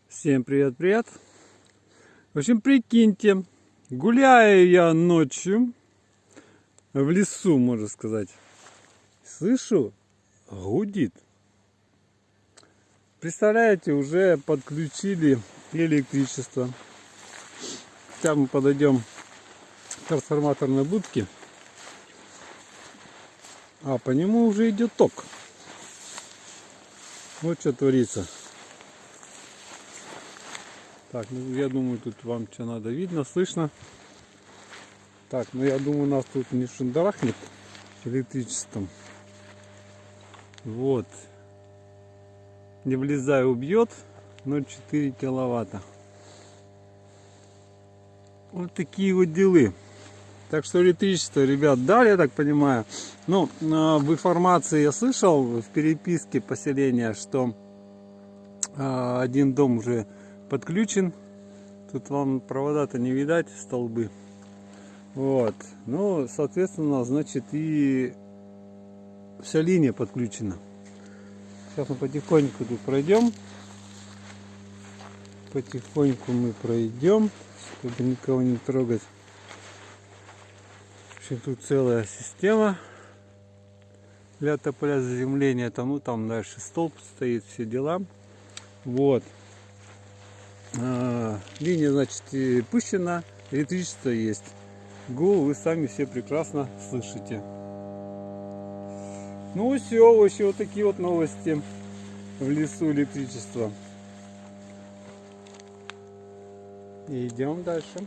Всем привет! В общем, прикиньте, гуляю я ночью в лесу, можно сказать. Слышу, гудит. Представляете, уже подключили электричество. Сейчас мы подойдем к трансформаторной будке. А по нему уже идет ток. Вот что творится. Так, ну я думаю, тут вам что надо видно, слышно. Так, ну я думаю, нас тут не шандарахнет электричеством. Вот. Не влезая, убьет 0,4 киловатта. Вот такие вот дела. Так что электричество, ребят, дали, я так понимаю. Ну, в информации я слышал, в переписке поселения, что один дом уже подключен. Тут вам провода-то не видать, столбы. Вот. Ну, соответственно, значит, и вся линия подключена. Сейчас мы потихоньку тут пройдем. Потихоньку мы пройдем, чтобы никого не трогать. В общем, тут целая система для тополя заземления. Там, ну, там дальше столб стоит, все дела. Вот. Линия, значит, и пущена, электричество есть. Гул вы сами все прекрасно слышите. Ну все, вообще вот такие вот новости в лесу электричества. И идем дальше.